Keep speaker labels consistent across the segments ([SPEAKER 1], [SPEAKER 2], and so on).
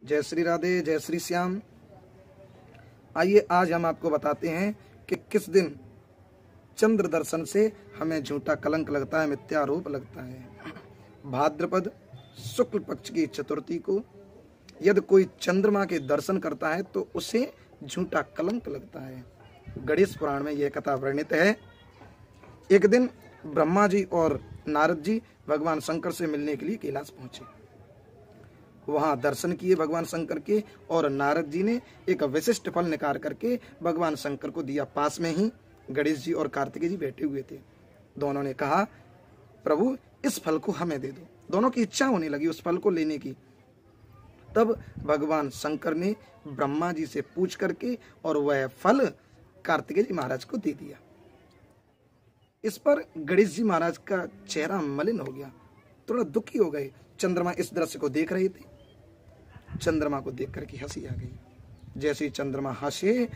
[SPEAKER 1] जय श्री राधे, जय श्री श्याम। आइए आज हम आपको बताते हैं कि किस दिन चंद्र दर्शन से हमें झूठा कलंक लगता है, मिथ्यारोप लगता है। भाद्रपद शुक्ल पक्ष की चतुर्थी को यदि कोई चंद्रमा के दर्शन करता है तो उसे झूठा कलंक लगता है। गणेश पुराण में यह कथा वर्णित है। एक दिन ब्रह्मा जी और नारद जी भगवान शंकर से मिलने के लिए कैलाश पहुंचे। वहां दर्शन किए भगवान शंकर के, और नारद जी ने एक विशिष्ट फल निकाल करके भगवान शंकर को दिया। पास में ही गणेश जी और कार्तिकेय जी बैठे हुए थे। दोनों ने कहा, प्रभु इस फल को हमें दे दो। दोनों की इच्छा होने लगी उस फल को लेने की। तब भगवान शंकर ने ब्रह्मा जी से पूछ करके और वह फल कार्तिकेय जी महाराज को दे दिया। इस पर गणेश जी महाराज का चेहरा मलिन हो गया, थोड़ा दुखी हो गए। चंद्रमा इस दृश्य को देख रहे थे। चंद्रमा को देख करके हंसी आ गई। जैसे ही चंद्रमा हंसे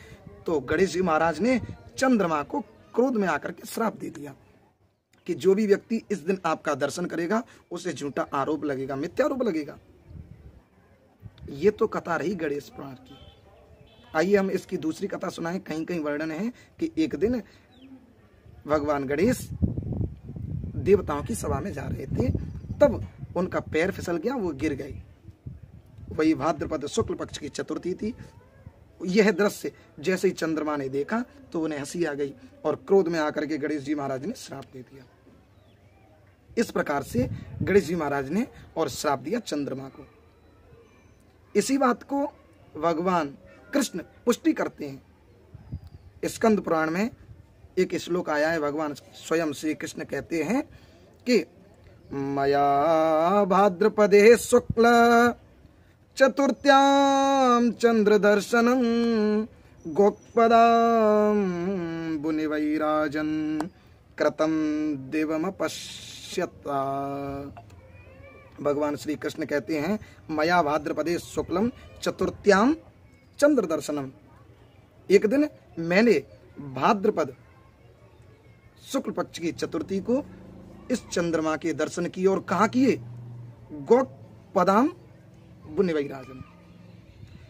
[SPEAKER 1] तो गणेश जी महाराज ने चंद्रमा को क्रोध में आकर के श्राप दे दिया कि जो भी व्यक्ति इस दिन आपका दर्शन करेगा उसे झूठा आरोप लगेगा, मिथ्यारोप लगेगा। ये तो कथा रही गणेश पुराण की। आइए हम इसकी दूसरी कथा सुनाएं। कहीं कहीं वर्णन है कि एक दिन भगवान गणेश देवताओं की सभा में जा रहे थे, तब उनका पैर फिसल गया, वो गिर गए। वही भाद्रपद शुक्ल पक्ष की चतुर्थी थी। यह दृश्य जैसे ही चंद्रमा ने देखा तो उन्हें हंसी आ गई और क्रोध में आकर के गणेश जी महाराज ने श्राप दे दिया। इस प्रकार से गणेश जी महाराज ने और श्राप दिया चंद्रमा को। इसी बात को भगवान कृष्ण पुष्टि करते हैं। स्कंद पुराण में एक श्लोक आया है। भगवान स्वयं श्री कृष्ण कहते हैं कि मया भाद्रपदे शुक्ल चतुर्थ्याम चंद्र दर्शनम गोपदाम बुनिवैराजन कृतम देवमपश्यता। भगवान श्री कृष्ण कहते हैं, मया भाद्रपदे शुक्लम चतुर्थ्याम चंद्र दर्शनम। एक दिन मैंने भाद्रपद शुक्ल पक्ष की चतुर्थी को इस चंद्रमा के दर्शन किए। और कहाँ किए? गोपदाम बुनिवैराजन।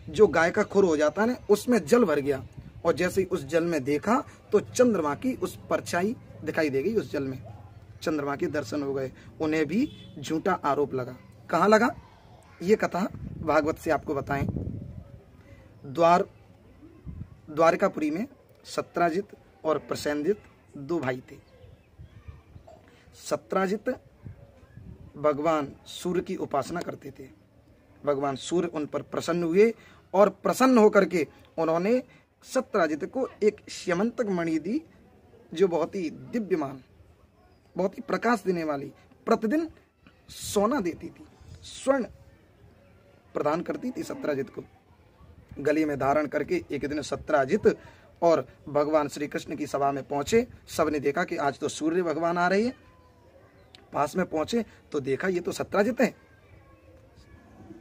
[SPEAKER 1] जो गाय का खुर हो जाता है ना, उसमें जल भर गया, और जैसे ही उस जल में देखा तो चंद्रमा की उस परछाई दिखाई दे गई। उस जल में चंद्रमा के दर्शन हो गए। उन्हें भी झूठा आरोप लगा। कहाँ लगा? ये कथा भागवत से आपको बताएं। द्वारकापुरी में सत्राजित और प्रसेनजित दो भाई थे। सत्राजित भगवान सूर्य की उपासना करते थे। भगवान सूर्य उन पर प्रसन्न हुए और प्रसन्न होकर के उन्होंने सत्राजित को एक श्यमंतक मणि दी, जो बहुत ही दिव्यमान, बहुत ही प्रकाश देने वाली, प्रतिदिन सोना देती थी, स्वर्ण प्रदान करती थी सत्राजित को। गले में धारण करके एक दिन सत्राजित और भगवान श्री कृष्ण की सभा में पहुंचे। सबने देखा कि आज तो सूर्य भगवान आ रहे हैं। पास में पहुंचे तो देखा ये तो सत्राजित है।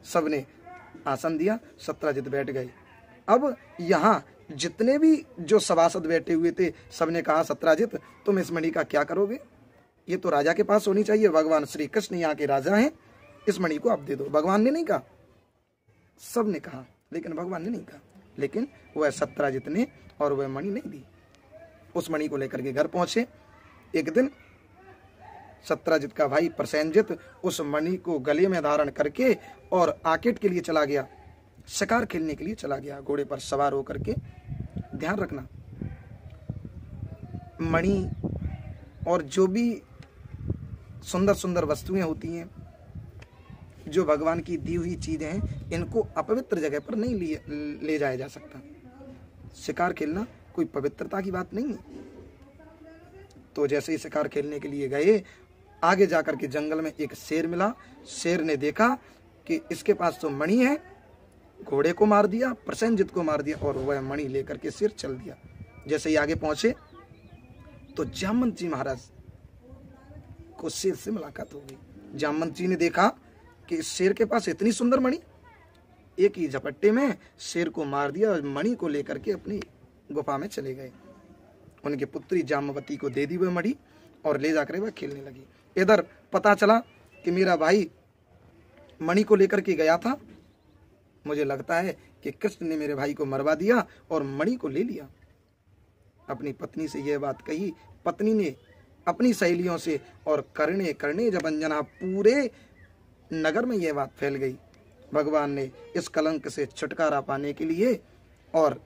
[SPEAKER 1] सबने आसन दिया, सत्राजित बैठ गए। अब यहाँ जितने भी जो सभासद बैठे हुए थे, सबने कहा, सत्राजित तुम इस मणि का क्या करोगे? ये तो राजा के पास होनी चाहिए। भगवान श्री कृष्ण यहाँ के राजा हैं, इस मणि को आप दे दो। भगवान ने नहीं कहा, सबने कहा, लेकिन भगवान ने नहीं कहा। लेकिन वह सत्राजित ने और वह मणि नहीं दी। उस मणि को लेकर के घर पहुंचे। एक दिन सत्राजित का भाई प्रसेनजित उस मणि को गले में धारण करके और आकेट के लिए चला गया, शिकार खेलने के लिए चला गया, घोड़े पर सवार होकर के। ध्यान रखना, मणि और जो भी सुंदर सुंदर वस्तुएं होती हैं, जो भगवान की दी हुई चीजें हैं, इनको अपवित्र जगह पर नहीं ले जाया जा सकता। शिकार खेलना कोई पवित्रता की बात नहीं है। तो जैसे ही शिकार खेलने के लिए गए, आगे जाकर के जंगल में एक शेर मिला। शेर ने देखा कि इसके पास तो मणि है, घोड़े को मार दिया, प्रसेनजित को मार दिया, और वह मणि लेकर के शेर चल दिया। जैसे ही आगे पहुंचे तो जामवंत जी महाराज को शेर से मुलाकात हो गई। जामवंत जी ने देखा कि इस शेर के पास इतनी सुंदर मणि, एक ही झपट्टे में शेर को मार दिया और मणि को लेकर के अपनी गुफा में चले गए। उनकी पुत्री जामवती को दे दी वह मणि और ले जाकर वह खेलने लगी। इधर पता चला कि मेरा भाई मणि को लेकर के गया था, मुझे लगता है कि कृष्ण ने मेरे भाई को मरवा दिया और मणि को ले लिया। अपनी पत्नी से यह बात कही। पत्नी ने अपनी सहेलियों से, और करने करने जब अंजना पूरे नगर में यह बात फैल गई। भगवान ने इस कलंक से छुटकारा पाने के लिए और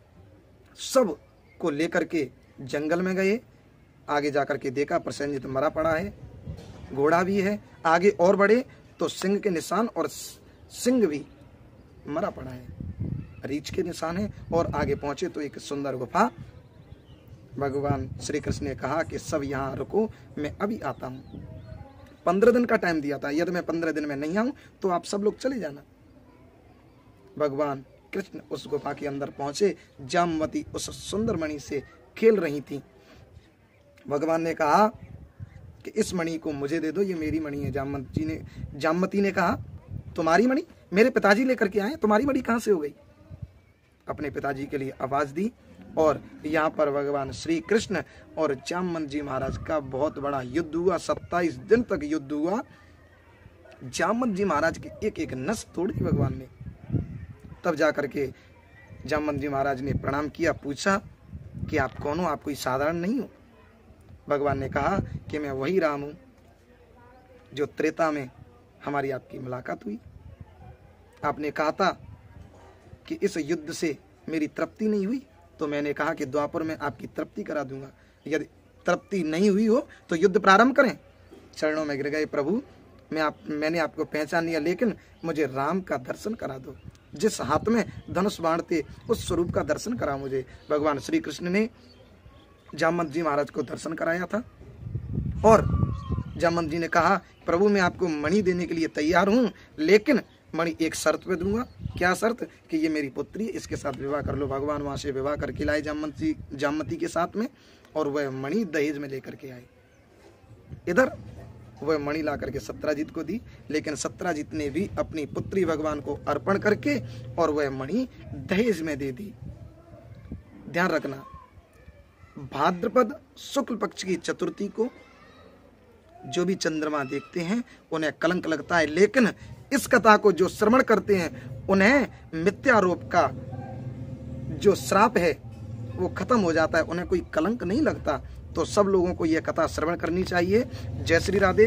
[SPEAKER 1] सब को लेकर के जंगल में गए। आगे जाकर के देखा प्रसेनजित मरा पड़ा है, घोड़ा भी है। आगे और बढ़े तो सिंह के निशान, और सिंह भी मरा पड़ा है, रीछ के निशान है। और आगे पहुंचे तो एक सुंदर गुफा। भगवान श्री कृष्ण ने कहा कि सब यहाँ रुको, मैं अभी आता हूँ। 15 दिन का टाइम दिया था, यदि मैं 15 दिन में नहीं आऊं तो आप सब लोग चले जाना। भगवान कृष्ण उस गुफा के अंदर पहुंचे। जामवती उस सुंदर मणि से खेल रही थी। भगवान ने कहा कि इस मणि को मुझे दे दो, ये मेरी मणि है। जामवती ने कहा तुम्हारी मणि? मेरे पिताजी लेकर के आए, तुम्हारी मणि कहाँ से हो गई? अपने पिताजी के लिए आवाज दी। और यहाँ पर भगवान श्री कृष्ण और जामवंत जी महाराज का बहुत बड़ा युद्ध हुआ। 27 दिन तक युद्ध हुआ। जामवंत जी महाराज के एक एक नस तोड़ी भगवान ने। तब जाकर के जामवंत जी महाराज ने प्रणाम किया, पूछा कि आप कौन हो? आप कोई साधारण नहीं हो। भगवान ने कहा कि मैं वही राम हूं जो त्रेता में हमारी आपकी मुलाकात हुई। आपने कहा था कि इस युद्ध से मेरी तृप्ति नहीं हुई, तो मैंने कहा कि द्वापर में आपकी तृप्ति करा दूंगा। यदि तृप्ति नहीं हुई हो तो युद्ध प्रारंभ करें। चरणों में गिर गए, प्रभु मैंने आपको पहचान लिया, लेकिन मुझे राम का दर्शन करा दो। जिस हाथ में धनुष बाण थे उस स्वरूप का दर्शन करा मुझे। भगवान श्री कृष्ण ने जामवंत जी महाराज को दर्शन कराया था। और जामवंत जी ने कहा प्रभु मैं आपको मणि देने के लिए तैयार हूँ, लेकिन मणि एक शर्त पे दूंगा। क्या शर्त? कि ये मेरी पुत्री है, इसके साथ विवाह कर लो। भगवान वहां से विवाह करके लाए जामवती के साथ में, और वह मणि दहेज में लेकर के आए। इधर वह मणि ला करके सत्यजित को दी, लेकिन सत्यजित ने भी अपनी पुत्री भगवान को अर्पण करके और वह मणि दहेज में दे दी। ध्यान रखना, भाद्रपद शुक्ल पक्ष की चतुर्थी को जो भी चंद्रमा देखते हैं उन्हें कलंक लगता है, लेकिन इस कथा को जो श्रवण करते हैं उन्हें मिथ्यारोप का जो श्राप है वो खत्म हो जाता है, उन्हें कोई कलंक नहीं लगता। तो सब लोगों को यह कथा श्रवण करनी चाहिए। जय श्री राधे।